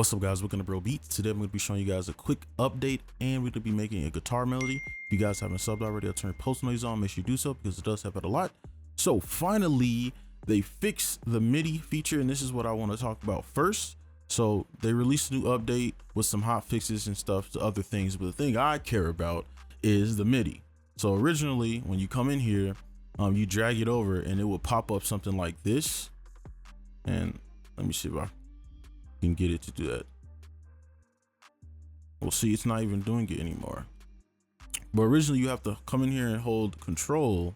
What's up, guys? Welcome to Bro Beats. Today I'm going to be showing you guys a quick update, and we're going to be making a guitar melody. If you guys haven't subbed already, I'll turn post noise on. Make sure you do so because it does happen a lot. So finally, they fixed the MIDI feature, and this is what I want to talk about first. So they released a new update with some hot fixes and stuff to other things, but the thing I care about is the MIDI. So originally, when you come in here, you drag it over and it will pop up something like this. And let me see if I can get it to do that. We'll see, it's not even doing it anymore. But originally you have to come in here and hold control.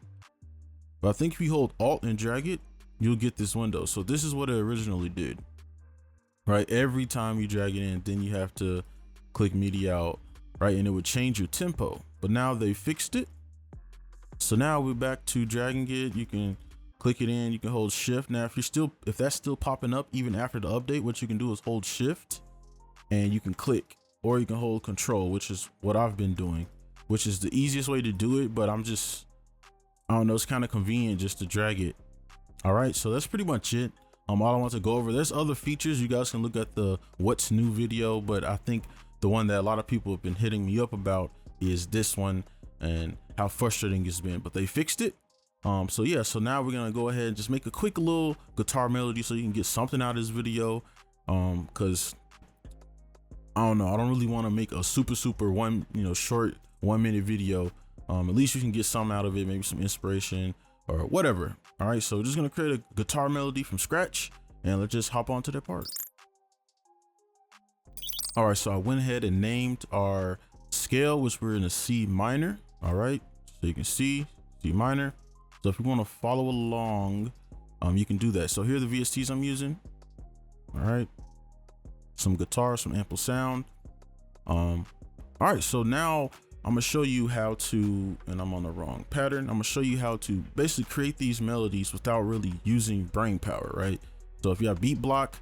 But I think if you hold alt and drag it, you'll get this window. So this is what it originally did, right? Every time you drag it in, then you have to click MIDI out, right? And it would change your tempo. But now they fixed it. So now we're back to dragging it. You can click it in, you can hold shift. Now if that's still popping up even after the update, what you can do is hold shift and you can click, or you can hold control, which is what I've been doing, which is the easiest way to do it. But I don't know, it's kind of convenient just to drag it. All right, so that's pretty much it. All I want to go over, there's other features. You guys can look at the what's new video, but I think the one that a lot of people have been hitting me up about is this one and how frustrating it's been, but they fixed it. So yeah, so now we're gonna go ahead and just make a quick little guitar melody so you can get something out of this video. Cause I don't know, I don't really want to make a super short 1 minute video. At least you can get some out of it, maybe some inspiration or whatever. All right, so we're just gonna create a guitar melody from scratch, and let's just hop on to that part. All right, so I went ahead and named our scale, which we're in a C minor. All right, so you can see C minor. So if you want to follow along, you can do that. So here are the VSTs I'm using. All right, some guitar, some ample sound. All right, so now I'm gonna show you how to, and I'm on the wrong pattern. I'm gonna show you how to basically create these melodies without really using brain power, right? So if you have beat block,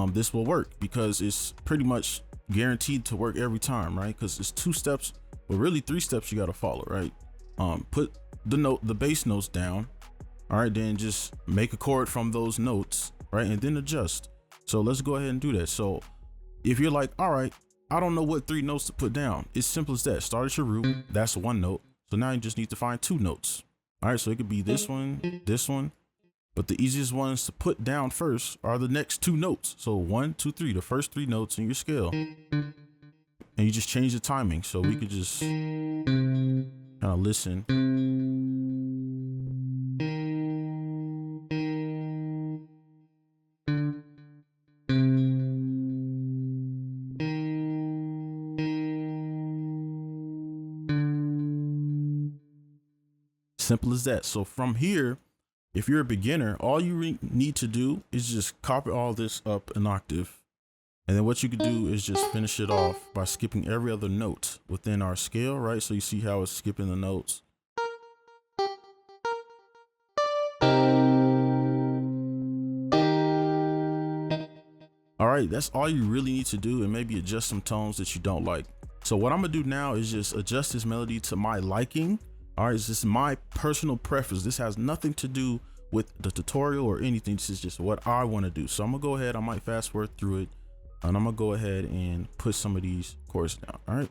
this will work because it's pretty much guaranteed to work every time, right? Because it's 2 steps, but really 3 steps you got to follow, right? Put the bass notes down. All right, then just make a chord from those notes, right? And then adjust. So let's go ahead and do that. So if you're like, all right, I don't know what 3 notes to put down, it's simple as that. Start at your root, that's 1 note. So now you just need to find 2 notes. All right, so it could be this one, but the easiest ones to put down first are the next 2 notes. So 1, 2, 3, the first 3 notes in your scale. And you just change the timing. So we could just kind of listen. Simple as that. So from here, if you're a beginner, all you need to do is just copy all this up an octave. And then what you could do is just finish it off by skipping every other note within our scale, right? So you see how it's skipping the notes. All right, that's all you really need to do, and maybe adjust some tones that you don't like. So what I'm gonna do now is just adjust this melody to my liking. All right, this is my personal preference. This has nothing to do with the tutorial or anything. This is just what I want to do. So I'm gonna go ahead, I might fast forward through it, and I'm gonna go ahead and put some of these chords down. All right.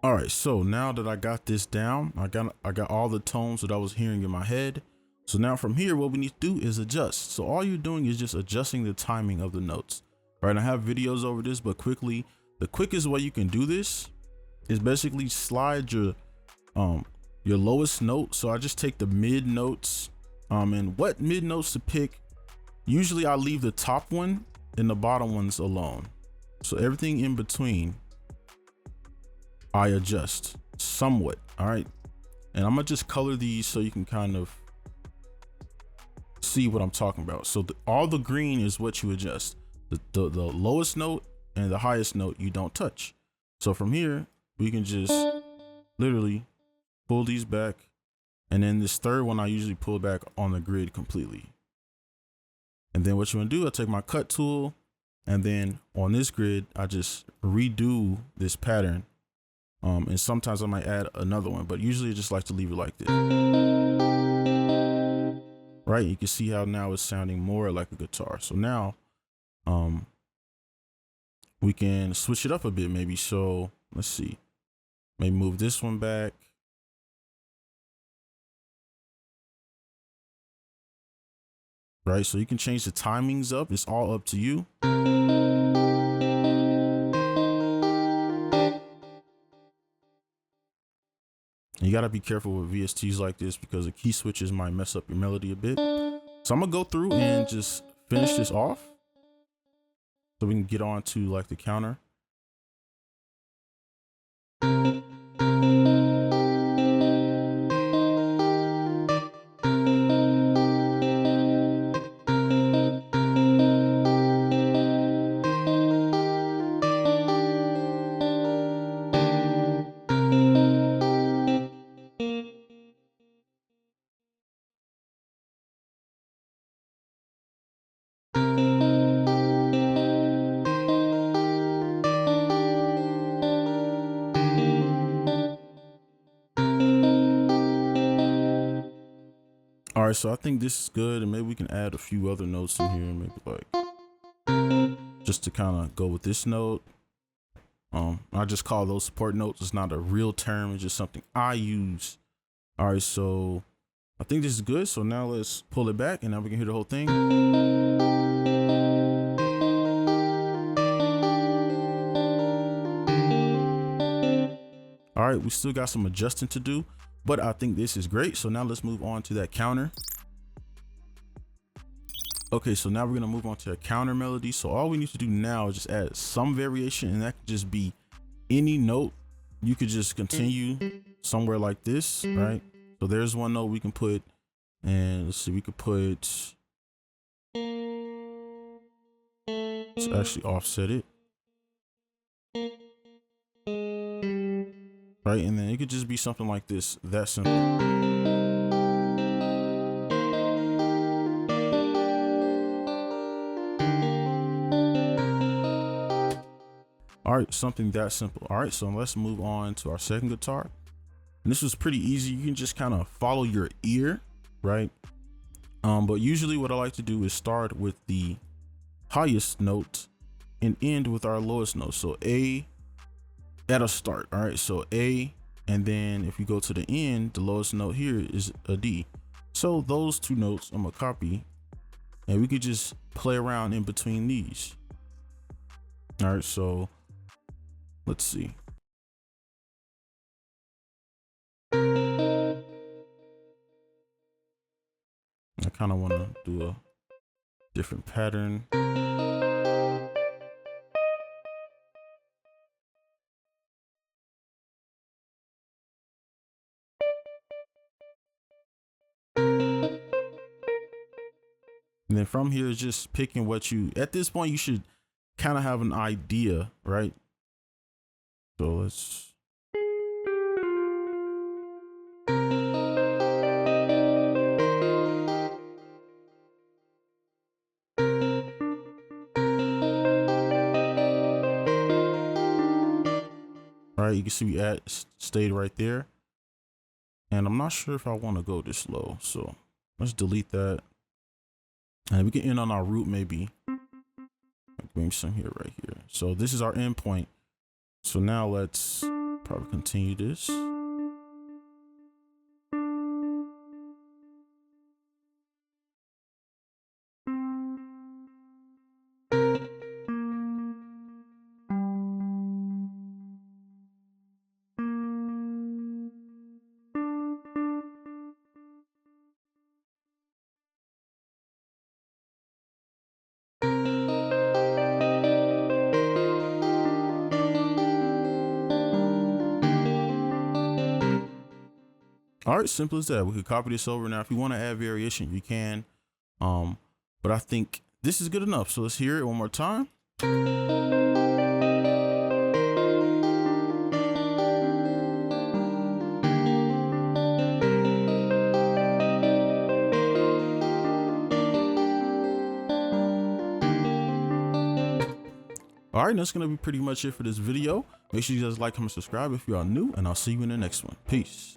All right, so now that I got this down, I got all the tones that I was hearing in my head. So now from here, what we need to do is adjust. So all you're doing is just adjusting the timing of the notes. All right, I have videos over this, but quickly, the quickest way you can do this is basically slide your lowest note. So I just take the mid notes, and what mid notes to pick. Usually I leave the top one and the bottom ones alone. So everything in between, I adjust somewhat. All right. And I'm gonna just color these so you can kind of see what I'm talking about. So all the green is what you adjust. The lowest note and the highest note you don't touch. So from here, we can just literally pull these back. And then this third one, I usually pull back on the grid completely. And then what you want to do, I take my cut tool, and then on this grid, I just redo this pattern. And sometimes I might add another one, but usually I just like to leave it like this. Right, you can see how now it's sounding more like a guitar. So now we can switch it up a bit maybe. So let's see, maybe move this one back. Right, so you can change the timings up. It's all up to you. You gotta be careful with VSTs like this because the key switches might mess up your melody a bit. So I'm gonna go through and just finish this off so we can get on to like the counter. All right, so I think this is good, and maybe we can add a few other notes in here, maybe like just to kind of go with this note. I just call those support notes. It's not a real term, it's just something I use. All right, so I think this is good. So now let's pull it back, and now we can hear the whole thing. All right, we still got some adjusting to do, but I think this is great. So now let's move on to that counter. Okay, so now we're gonna move on to a counter melody. So all we need to do now is just add some variation, and that could just be any note. You could just continue somewhere like this, right? So there's one note we can put, and let's see, we could put, let's actually offset it. Right, and then it could just be something like this, that simple. All right, something that simple. All right, so let's move on to our second guitar. And this was pretty easy. You can just kind of follow your ear, right? But usually what I like to do is start with the highest note and end with our lowest note. So A at a start. All right, so A, and then if you go to the end, the lowest note here is a D. So those two notes I'm gonna copy, and we could just play around in between these. All right, so let's see. I kind of want to do a different pattern. And then from here is just picking what you, at this point, you should kind of have an idea, right? So let's, all right, you can see we stayed right there. And I'm not sure if I want to go this low. So let's delete that. And we can end on our root maybe. Maybe some here, right here. So this is our endpoint. So now let's probably continue this. All right, simple as that. We could copy this over. Now, if you want to add variation, you can. But I think this is good enough. So let's hear it one more time. All right, that's going to be pretty much it for this video. Make sure you guys like, comment, subscribe if you are new, and I'll see you in the next one. Peace.